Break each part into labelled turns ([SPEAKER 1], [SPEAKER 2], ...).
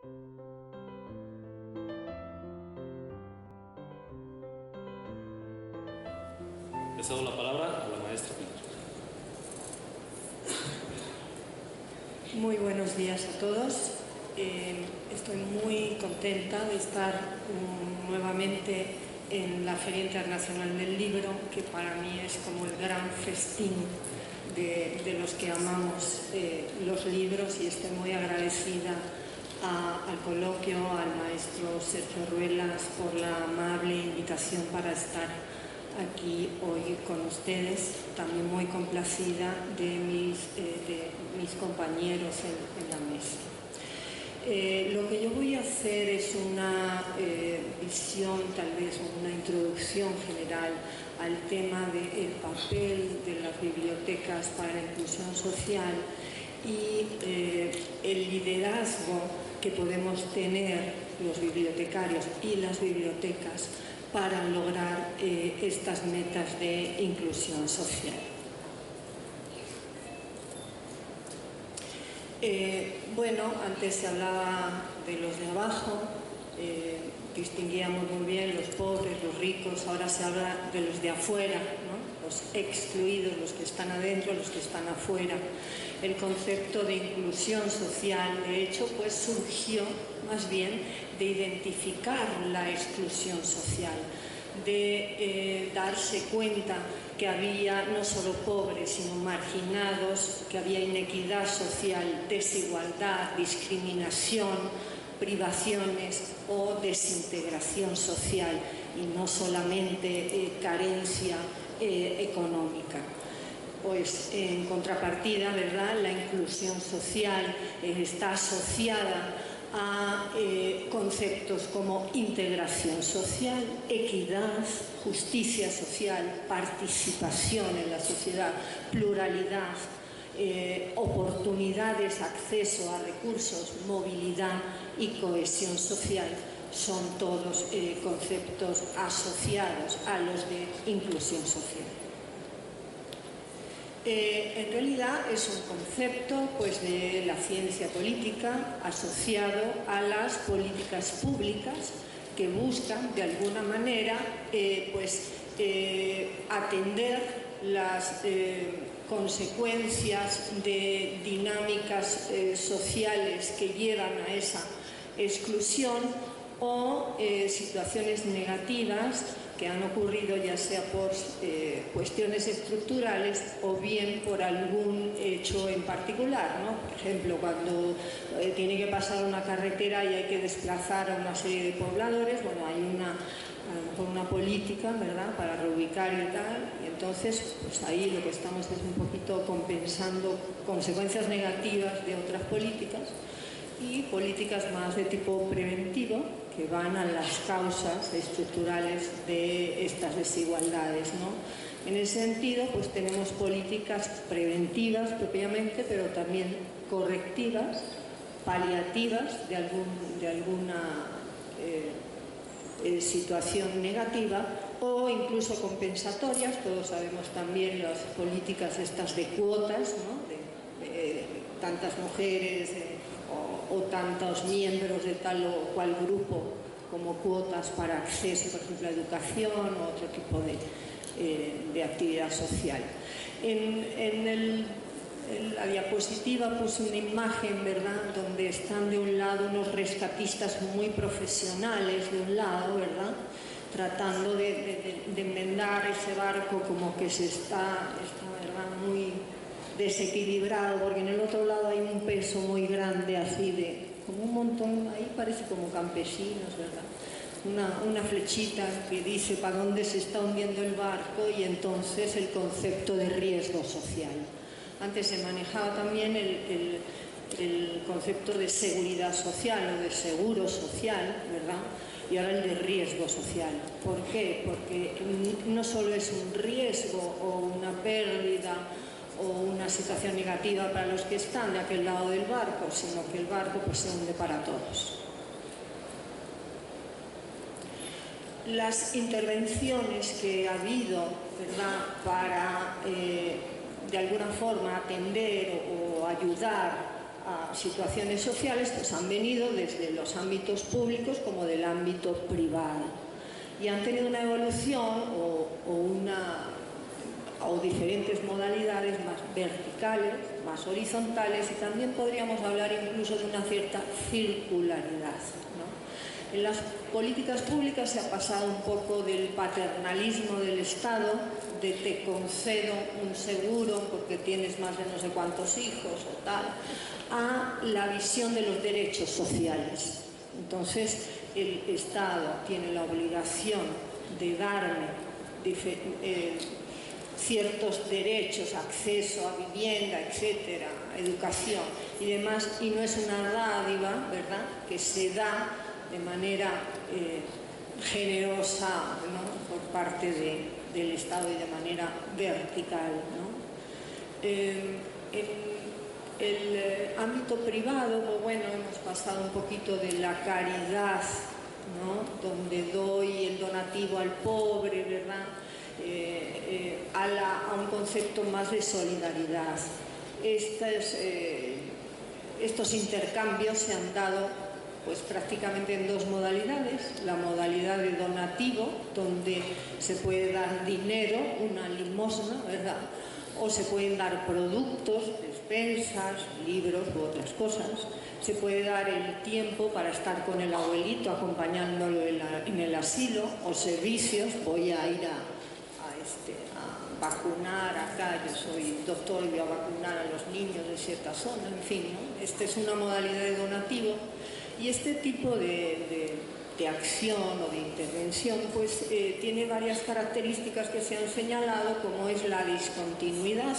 [SPEAKER 1] Le cedo la palabra a la maestra Pilar.
[SPEAKER 2] Muy buenos días a todos. Estoy muy contenta de estar nuevamente en la Feria Internacional del Libro, que para mí es como el gran festín de los que amamos los libros, y estoy muy agradecida al coloquio, al maestro Sergio Ruelas por la amable invitación para estar aquí hoy con ustedes. También muy complacida de mis compañeros en la mesa. Lo que yo voy a hacer es una visión, tal vez una introducción general al tema del papel de las bibliotecas para la inclusión social y el liderazgo que podemos tener los bibliotecarios y las bibliotecas para lograr estas metas de inclusión social. Bueno, antes se hablaba de los de abajo, distinguíamos muy bien los pobres, los ricos, ahora se habla de los de afuera, ¿no? Los excluidos, los que están adentro, los que están afuera. El concepto de inclusión social, de hecho, pues surgió más bien de identificar la exclusión social, de darse cuenta que había no solo pobres, sino marginados, que había inequidad social, desigualdad, discriminación, privaciones o desintegración social, y no solamente carencia económica. Pues en contrapartida, ¿verdad?, la inclusión social está asociada a conceptos como integración social, equidad, justicia social, participación en la sociedad, pluralidad, oportunidades, acceso a recursos, movilidad y cohesión social. Son todos conceptos asociados a los de inclusión social. En realidad es un concepto, pues, de la ciencia política asociado a las políticas públicas que buscan de alguna manera atender las consecuencias de dinámicas sociales que llevan a esa exclusión o situaciones negativas que han ocurrido, ya sea por cuestiones estructurales o bien por algún hecho en particular, ¿no? Por ejemplo, cuando tiene que pasar una carretera y hay que desplazar a una serie de pobladores, bueno, hay una política, ¿verdad?, para reubicar y tal, y entonces pues ahí lo que estamos es un poquito compensando consecuencias negativas de otras políticas, y políticas más de tipo preventivo que van a las causas estructurales de estas desigualdades, ¿no? En ese sentido, pues tenemos políticas preventivas propiamente, pero también correctivas, paliativas de alguna situación negativa, o incluso compensatorias. Todos sabemos también las políticas estas de cuotas, ¿no?, de tantas mujeres o tantos miembros de tal o cual grupo como cuotas para acceso, por ejemplo, a educación o otro tipo de actividad social. En la diapositiva puse una imagen, ¿verdad?, donde están de un lado unos rescatistas muy profesionales, de un lado, ¿verdad?, tratando de enmendar ese barco como que se está ¿verdad?, muy desequilibrado, porque en el otro lado hay un peso muy grande, así como un montón, ahí parece como campesinos, ¿verdad?, una flechita que dice para dónde se está hundiendo el barco, y entonces el concepto de riesgo social. Antes se manejaba también el concepto de seguridad social o de seguro social, ¿verdad?, y ahora el de riesgo social. ¿Por qué? Porque no solo es un riesgo o una pérdida o una situación negativa para los que están de aquel lado del barco, sino que el barco pues se hunde para todos. Las intervenciones que ha habido, ¿verdad?, para de alguna forma atender o ayudar a situaciones sociales, pues han venido desde los ámbitos públicos como del ámbito privado y han tenido una evolución o diferentes modalidades más verticales, más horizontales, y también podríamos hablar incluso de una cierta circularidad, ¿no? En las políticas públicas se ha pasado un poco del paternalismo del Estado, de te concedo un seguro porque tienes más de no sé cuántos hijos o tal, a la visión de los derechos sociales. Entonces, el Estado tiene la obligación de darme ciertos derechos, acceso a vivienda, etcétera, educación y demás, y no es una dádiva, ¿verdad?, que se da de manera generosa, ¿no?, por parte del Estado y de manera vertical, ¿no? En el ámbito privado, pues bueno, hemos pasado un poquito de la caridad, ¿no?, donde doy el donativo al pobre, ¿verdad?, a un concepto más de solidaridad. Estos intercambios se han dado pues prácticamente en dos modalidades: la modalidad de donativo, donde se puede dar dinero, una limosna, ¿verdad?, o se pueden dar productos, despensas, libros u otras cosas. Se puede dar el tiempo para estar con el abuelito, acompañándolo en el asilo, o servicios. Voy a ir a vacunar acá, yo soy doctor y voy a vacunar a los niños de cierta zona, en fin, ¿no? Esta es una modalidad de donativo, y este tipo de acción o de intervención pues tiene varias características que se han señalado, como es la discontinuidad.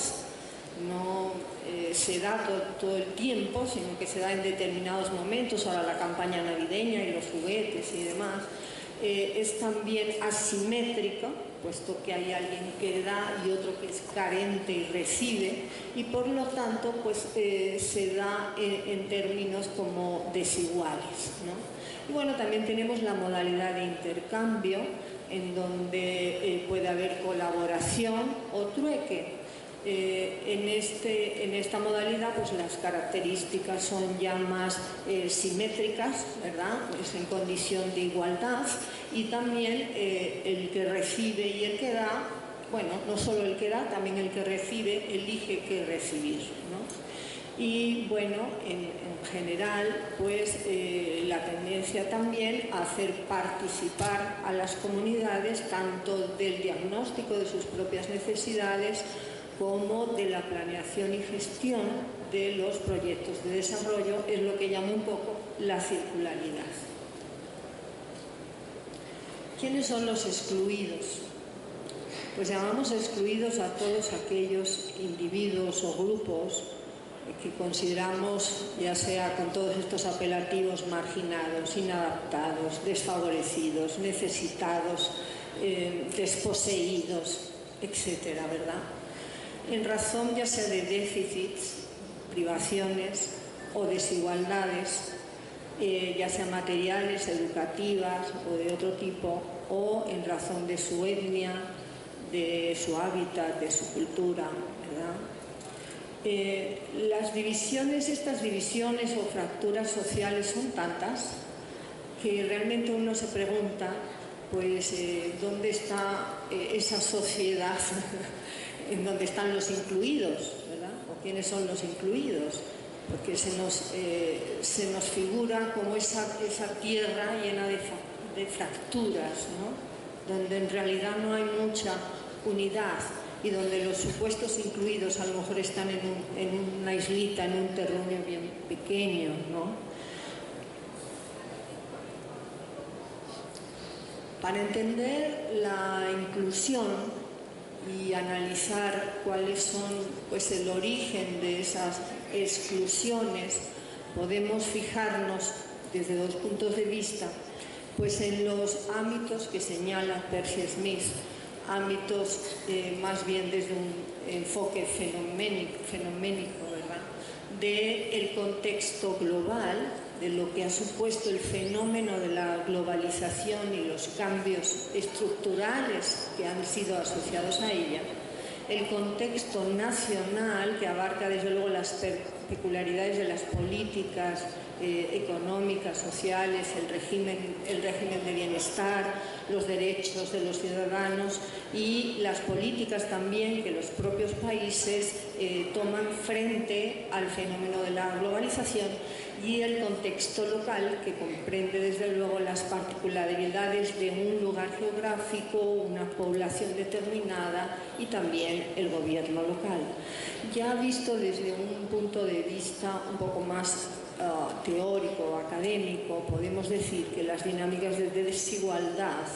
[SPEAKER 2] No se da todo el tiempo, sino que se da en determinados momentos. Ahora la campaña navideña y los juguetes y demás. Es también asimétrico, puesto que hay alguien que da y otro que es carente y recibe, y por lo tanto pues se da en términos como desiguales, ¿no? Y bueno, también tenemos la modalidad de intercambio, en donde puede haber colaboración o trueque. En esta modalidad pues las características son ya más simétricas, ¿verdad?, pues en condición de igualdad, y también el que recibe y el que da, bueno, no solo el que da, también el que recibe elige qué recibir, ¿no? Y bueno, en general pues la tendencia también a hacer participar a las comunidades tanto del diagnóstico de sus propias necesidades como de la planeación y gestión de los proyectos de desarrollo, es lo que llamo un poco la circularidad. ¿Quiénes son los excluidos? Pues llamamos excluidos a todos aquellos individuos o grupos que consideramos, ya sea con todos estos apelativos, marginados, inadaptados, desfavorecidos, necesitados, desposeídos, etcétera, ¿verdad?, en razón ya sea de déficits, privaciones o desigualdades, ya sean materiales, educativas o de otro tipo, o en razón de su etnia, de su hábitat, de su cultura, ¿verdad? Las divisiones, estas divisiones o fracturas sociales son tantas que realmente uno se pregunta, pues, ¿dónde está esa sociedad en donde están los incluidos, ¿verdad?, o quiénes son los incluidos? Porque se nos figura como esa tierra llena de fracturas, ¿no?, donde en realidad no hay mucha unidad, y donde los supuestos incluidos a lo mejor están en una islita, en un terruño bien pequeño, ¿no? Para entender la inclusión y analizar cuáles son pues el origen de esas exclusiones, podemos fijarnos desde dos puntos de vista pues en los ámbitos que señala Percy Smith, ámbitos más bien desde un enfoque fenoménico, ¿verdad?, del contexto global, de lo que ha supuesto el fenómeno de la globalización y los cambios estructurales que han sido asociados a ella, el contexto nacional, que abarca desde luego las peculiaridades de las políticas económicas, sociales, el régimen de bienestar, los derechos de los ciudadanos y las políticas también que los propios países toman frente al fenómeno de la globalización, y el contexto local, que comprende desde luego las particularidades de un lugar geográfico, una población determinada y también el gobierno local. Ya visto desde un punto de vista un poco más teórico, académico, podemos decir que las dinámicas de desigualdad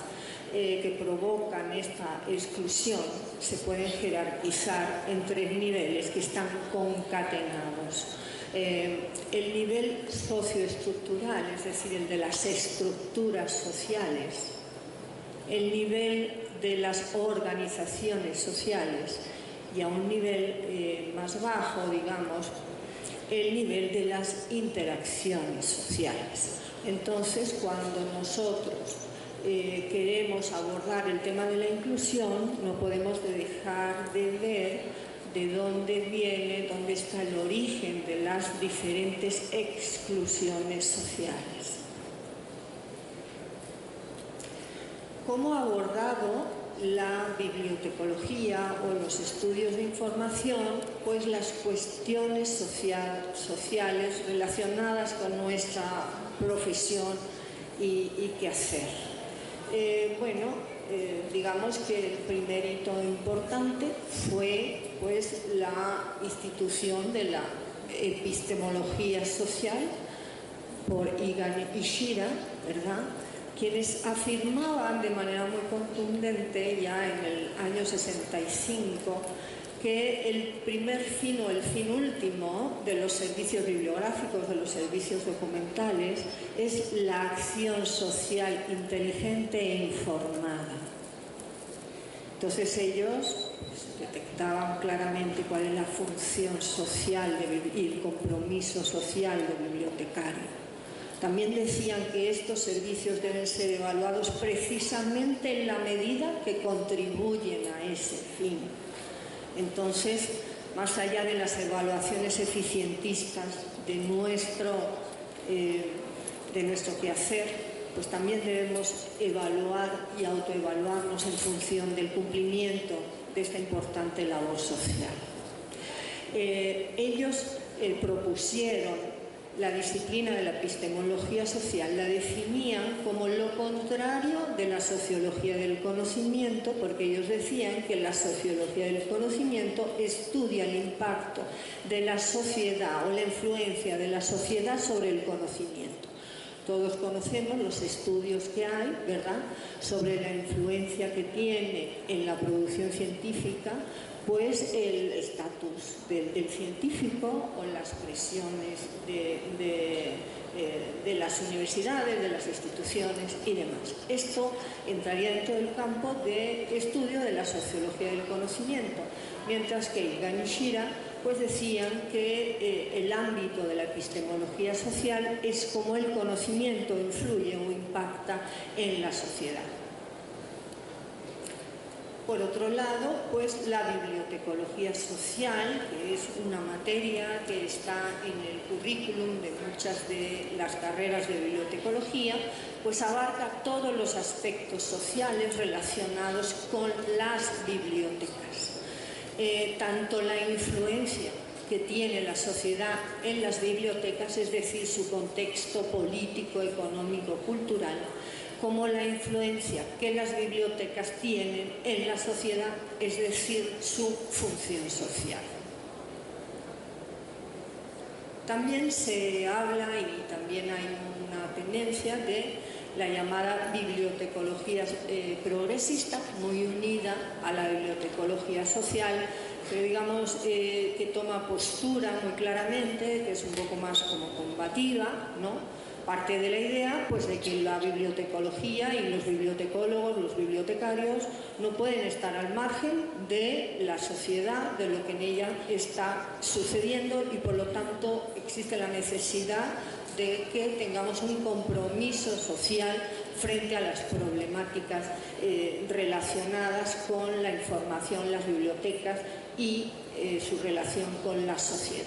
[SPEAKER 2] que provocan esta exclusión se pueden jerarquizar en 3 niveles que están concatenados. El nivel socioestructural, es decir, el de las estructuras sociales, el nivel de las organizaciones sociales y a un nivel más bajo, digamos, el nivel de las interacciones sociales. Entonces, cuando nosotros queremos abordar el tema de la inclusión, no podemos dejar de ver de dónde viene, dónde está el origen de las diferentes exclusiones sociales. ¿Cómo ha abordado la bibliotecología o los estudios de información pues las cuestiones sociales relacionadas con nuestra profesión y quehacer? Digamos que el primer hito importante fue pues la institución de la epistemología social por Igan y Shira, ¿verdad?, quienes afirmaban de manera muy contundente ya en el año 65 que el primer fin o el fin último de los servicios bibliográficos, de los servicios documentales, es la acción social inteligente e informada. Entonces ellos detectaban claramente cuál es la función social y el compromiso social del bibliotecario. También decían que estos servicios deben ser evaluados precisamente en la medida que contribuyen a ese fin. Entonces, más allá de las evaluaciones eficientistas de nuestro quehacer, pues también debemos evaluar y autoevaluarnos en función del cumplimiento de esta importante labor social. Ellos propusieron la disciplina de la epistemología social, la definían como lo contrario de la sociología del conocimiento, porque ellos decían que la sociología del conocimiento estudia el impacto de la sociedad o la influencia de la sociedad sobre el conocimiento. Todos conocemos los estudios que hay, ¿verdad?, sobre la influencia que tiene en la producción científica pues el estatus del científico o las presiones de las universidades, de las instituciones y demás. Esto entraría dentro del campo de estudio de la sociología del conocimiento, mientras que Igan y Shira pues decían que el ámbito de la epistemología social es cómo el conocimiento influye o impacta en la sociedad. Por otro lado, pues la bibliotecología social, que es una materia que está en el currículum de muchas de las carreras de bibliotecología, pues abarca todos los aspectos sociales relacionados con las bibliotecas. Tanto la influencia que tiene la sociedad en las bibliotecas, es decir, su contexto político, económico, cultural, como la influencia que las bibliotecas tienen en la sociedad, es decir, su función social. También se habla, y también hay una tendencia, de la llamada bibliotecología progresista, muy unida a la bibliotecología social, pero digamos que toma postura muy claramente, que es un poco más como combativa, ¿no? Parte de la idea pues, de que la bibliotecología y los bibliotecólogos, los bibliotecarios, no pueden estar al margen de la sociedad, de lo que en ella está sucediendo, y por lo tanto existe la necesidad de que tengamos un compromiso social frente a las problemáticas relacionadas con la información, las bibliotecas y su relación con la sociedad.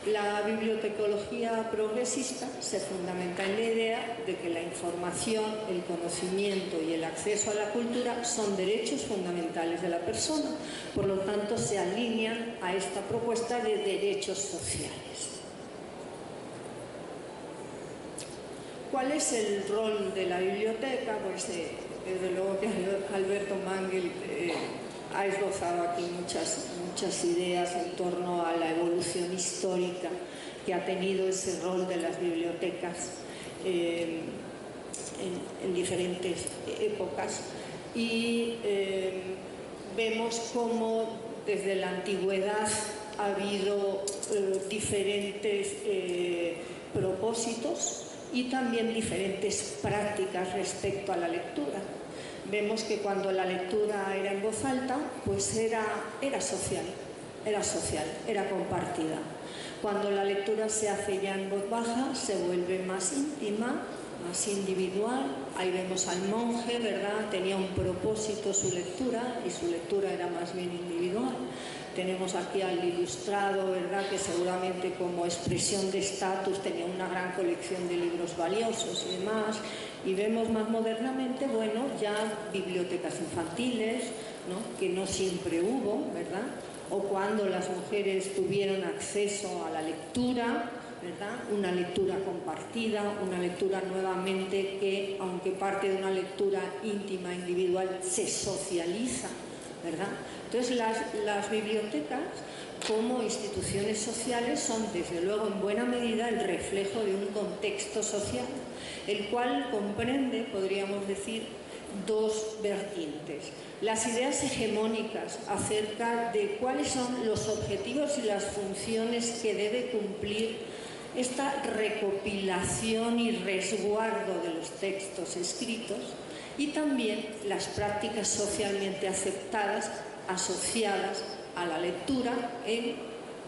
[SPEAKER 2] La bibliotecología progresista se fundamenta en la idea de que la información, el conocimiento y el acceso a la cultura son derechos fundamentales de la persona, por lo tanto se alinean a esta propuesta de derechos sociales. ¿Cuál es el rol de la biblioteca? Pues desde luego que Alberto Mangel ha esbozado aquí muchas ideas en torno a la evolución histórica que ha tenido ese rol de las bibliotecas en diferentes épocas, y vemos cómo desde la antigüedad ha habido diferentes propósitos y también diferentes prácticas respecto a la lectura. Vemos que cuando la lectura era en voz alta, pues era social, era compartida. Cuando la lectura se hace ya en voz baja, se vuelve más íntima, más individual. Ahí vemos al monje, ¿verdad? Tenía un propósito su lectura, y su lectura era más bien individual. Tenemos aquí al ilustrado, ¿verdad?, que seguramente como expresión de estatus tenía una gran colección de libros valiosos y demás. Y vemos más modernamente, bueno, ya bibliotecas infantiles, ¿no?, que no siempre hubo, ¿verdad?, o cuando las mujeres tuvieron acceso a la lectura, ¿verdad?, una lectura compartida, una lectura nuevamente que, aunque parte de una lectura íntima, individual, se socializa, ¿verdad? Entonces las bibliotecas como instituciones sociales son desde luego en buena medida el reflejo de un contexto social, el cual comprende, podríamos decir, dos vertientes: las ideas hegemónicas acerca de cuáles son los objetivos y las funciones que debe cumplir esta recopilación y resguardo de los textos escritos, y también las prácticas socialmente aceptadas asociadas a la lectura en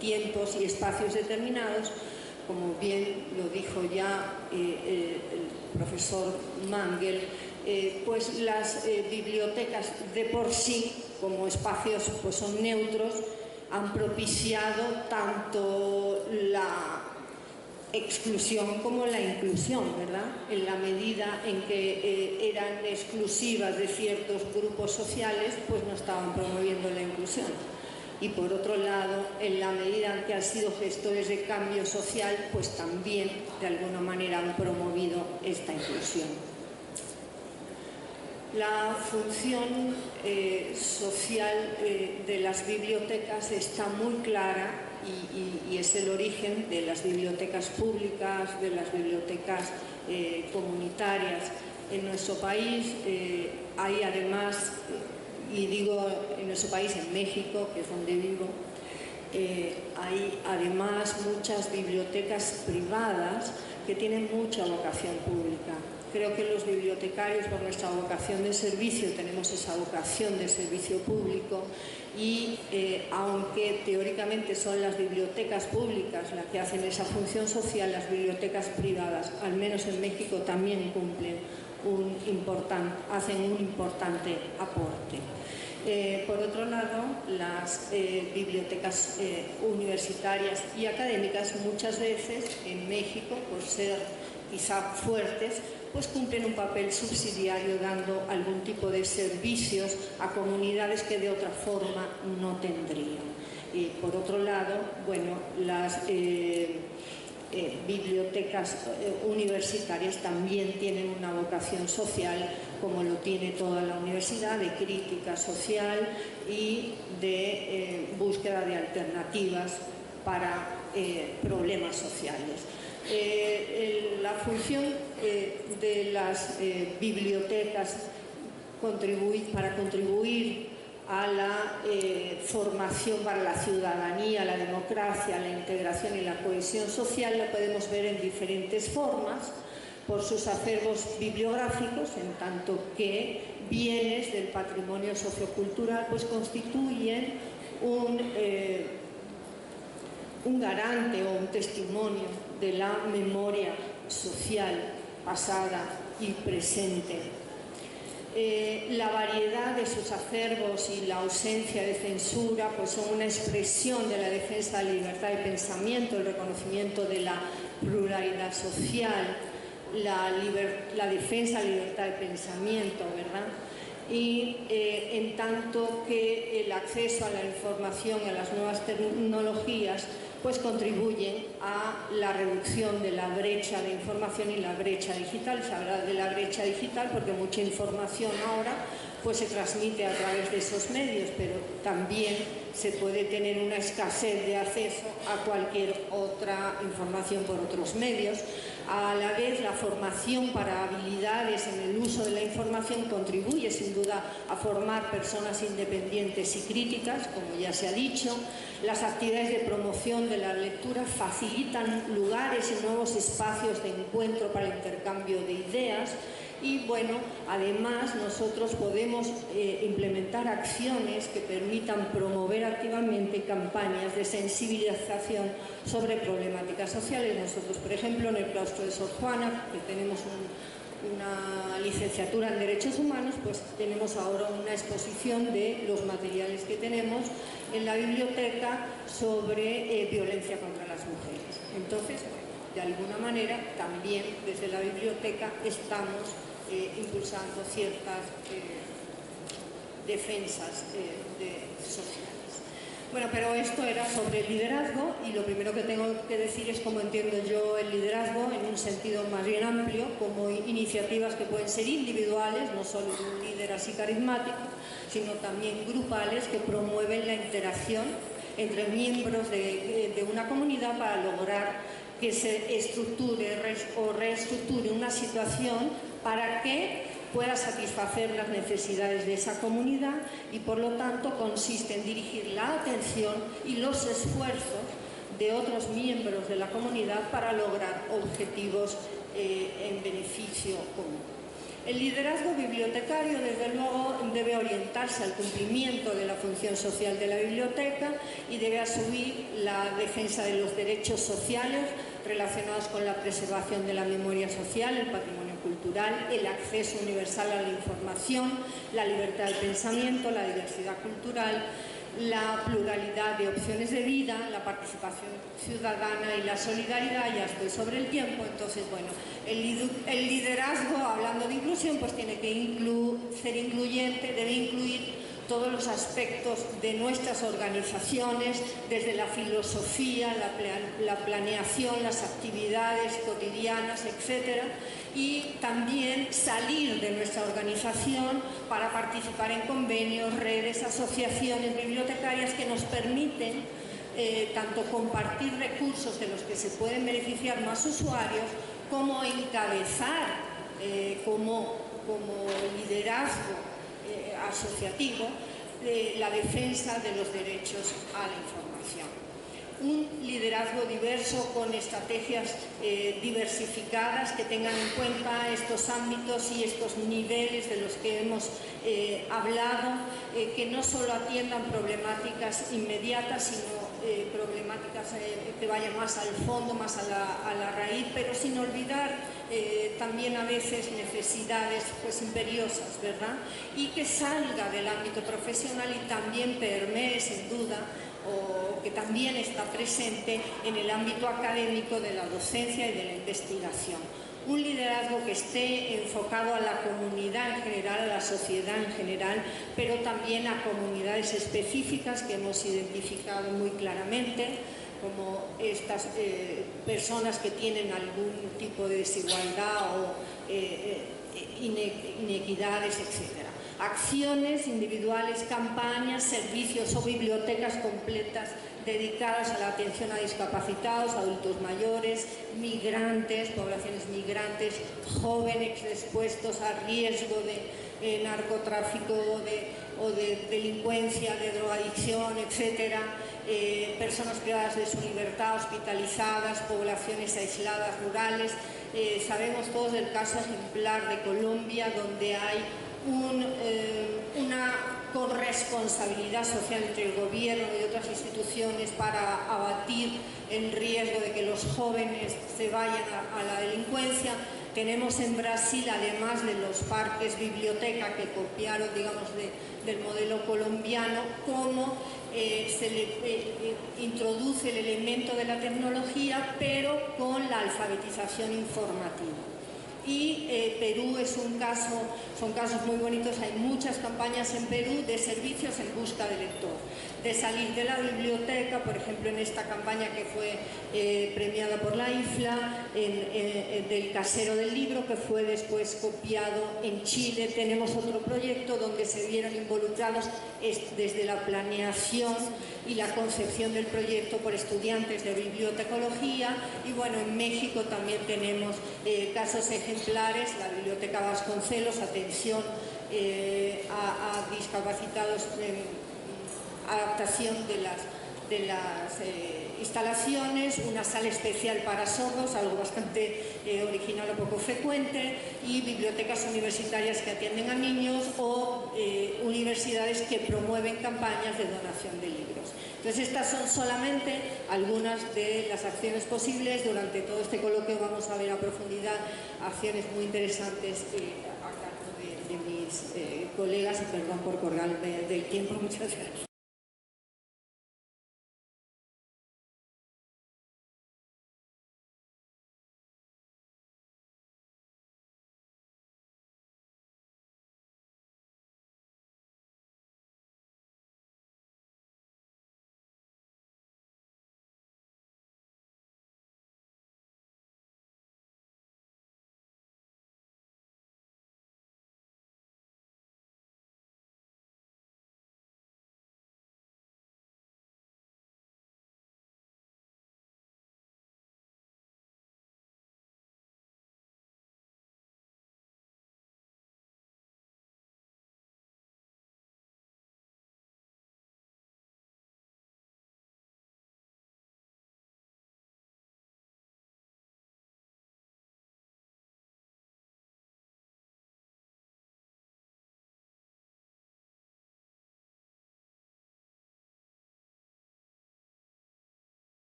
[SPEAKER 2] tiempos y espacios determinados, como bien lo dijo ya el profesor Mangel. Pues las bibliotecas de por sí, como espacios pues son neutros, han propiciado tanto la exclusión como la inclusión, ¿verdad? En la medida en que eran exclusivas de ciertos grupos sociales, pues no estaban promoviendo la inclusión. Y por otro lado, en la medida en que han sido gestores de cambio social, pues también de alguna manera han promovido esta inclusión. La función social de las bibliotecas está muy clara y es el origen de las bibliotecas públicas, de las bibliotecas comunitarias. En nuestro país hay además, y digo en nuestro país, en México, que es donde vivo, hay además muchas bibliotecas privadas que tienen mucha vocación pública. Creo que los bibliotecarios, por nuestra vocación de servicio, tenemos esa vocación de servicio público, y aunque teóricamente son las bibliotecas públicas las que hacen esa función social, las bibliotecas privadas, al menos en México, también hacen un importante aporte. Por otro lado, las bibliotecas universitarias y académicas muchas veces en México, por ser quizá fuertes, pues cumplen un papel subsidiario dando algún tipo de servicios a comunidades que de otra forma no tendrían. Y por otro lado, bueno, las bibliotecas universitarias también tienen una vocación social, como lo tiene toda la universidad, de crítica social y de búsqueda de alternativas para problemas sociales. La función de las bibliotecas para contribuir a la formación para la ciudadanía, la democracia, la integración y la cohesión social la podemos ver en diferentes formas: por sus acervos bibliográficos, en tanto que bienes del patrimonio sociocultural pues constituyen un garante o un testimonio de la memoria social pasada y presente. La variedad de sus acervos y la ausencia de censura pues son una expresión de la defensa de la libertad de pensamiento, el reconocimiento de la pluralidad social, la defensa de la libertad de pensamiento, ¿verdad? Y en tanto que el acceso a la información y a las nuevas tecnologías pues contribuyen a la reducción de la brecha de información y la brecha digital. Se habla de la brecha digital porque mucha información ahora pues se transmite a través de esos medios, pero también se puede tener una escasez de acceso a cualquier otra información por otros medios. A la vez, la formación para habilidades en el uso de la información contribuye sin duda a formar personas independientes y críticas, como ya se ha dicho. Las actividades de promoción de la lectura facilitan lugares y nuevos espacios de encuentro para el intercambio de ideas. Y bueno, además nosotros podemos implementar acciones que permitan promover activamente campañas de sensibilización sobre problemáticas sociales. Nosotros, por ejemplo, en el claustro de Sor Juana, que tenemos una licenciatura en Derechos Humanos, pues tenemos ahora una exposición de los materiales que tenemos en la biblioteca sobre violencia contra las mujeres. Entonces, de alguna manera, también desde la biblioteca estamos impulsando ciertas defensas sociales. Bueno, pero esto era sobre el liderazgo y lo primero que tengo que decir es cómo entiendo yo el liderazgo en un sentido más bien amplio, como iniciativas que pueden ser individuales, no solo de un líder así carismático, sino también grupales que promueven la interacción entre miembros de una comunidad para lograr que se estructure o reestructure una situación para que pueda satisfacer las necesidades de esa comunidad y por lo tanto consiste en dirigir la atención y los esfuerzos de otros miembros de la comunidad para lograr objetivos en beneficio común. El liderazgo bibliotecario, desde luego, debe orientarse al cumplimiento de la función social de la biblioteca y debe asumir la defensa de los derechos sociales relacionados con la preservación de la memoria social, el patrimonio cultural, el acceso universal a la información, la libertad de pensamiento, la diversidad cultural, la pluralidad de opciones de vida, la participación ciudadana y la solidaridad. Ya estoy sobre el tiempo, entonces, bueno, el liderazgo, hablando de inclusión, pues tiene que ser incluyente, debe incluir todos los aspectos de nuestras organizaciones, desde la filosofía, la planeación, las actividades cotidianas, etcétera, y también salir de nuestra organización para participar en convenios, redes, asociaciones bibliotecarias que nos permiten tanto compartir recursos de los que se pueden beneficiar más usuarios, como encabezar como liderazgo asociativo la defensa de los derechos a la información. Un liderazgo diverso con estrategias diversificadas que tengan en cuenta estos ámbitos y estos niveles de los que hemos hablado, que no solo atiendan problemáticas inmediatas, sino problemáticas que vayan más al fondo, más a la raíz, pero sin olvidar también a veces necesidades pues imperiosas, ¿verdad? Y que salga del ámbito profesional y también permee sin duda, o que también está presente en el ámbito académico de la docencia y de la investigación. Un liderazgo que esté enfocado a la comunidad en general, a la sociedad en general, pero también a comunidades específicas que hemos identificado muy claramente, como estas personas que tienen algún tipo de desigualdad o inequidades, etc. Acciones individuales, campañas, servicios o bibliotecas completas dedicadas a la atención a discapacitados, adultos mayores, migrantes, poblaciones migrantes, jóvenes expuestos a riesgo de narcotráfico o de delincuencia, de drogadicción, etcétera, personas privadas de su libertad, hospitalizadas, poblaciones aisladas, rurales. Sabemos todos del caso ejemplar de Colombia, donde hay una corresponsabilidad social entre el gobierno y otras instituciones para abatir el riesgo de que los jóvenes se vayan a la delincuencia. Tenemos en Brasil, además de los parques biblioteca que copiaron, digamos, del modelo colombiano, cómo se le introduce el elemento de la tecnología, pero con la alfabetización informativa. Y Perú es un caso, son casos muy bonitos, hay muchas campañas en Perú de servicios en busca del lector, de salir de la biblioteca, por ejemplo en esta campaña que fue premiada por la IFLA, del casero del libro, que fue después copiado en Chile. Tenemos otro proyecto donde se vieron involucrados desde la planeación y la concepción del proyecto por estudiantes de bibliotecología, y bueno, en México también tenemos casos ejemplares, la Biblioteca Vasconcelos, atención a discapacitados, adaptación de las instalaciones, una sala especial para sordos, algo bastante original o poco frecuente, y bibliotecas universitarias que atienden a niños o universidades que promueven campañas de donación de libros. Entonces, estas son solamente algunas de las acciones posibles. Durante todo este coloquio vamos a ver a profundidad acciones muy interesantes a cargo de mis colegas, y perdón por colgarme del tiempo. Muchas gracias.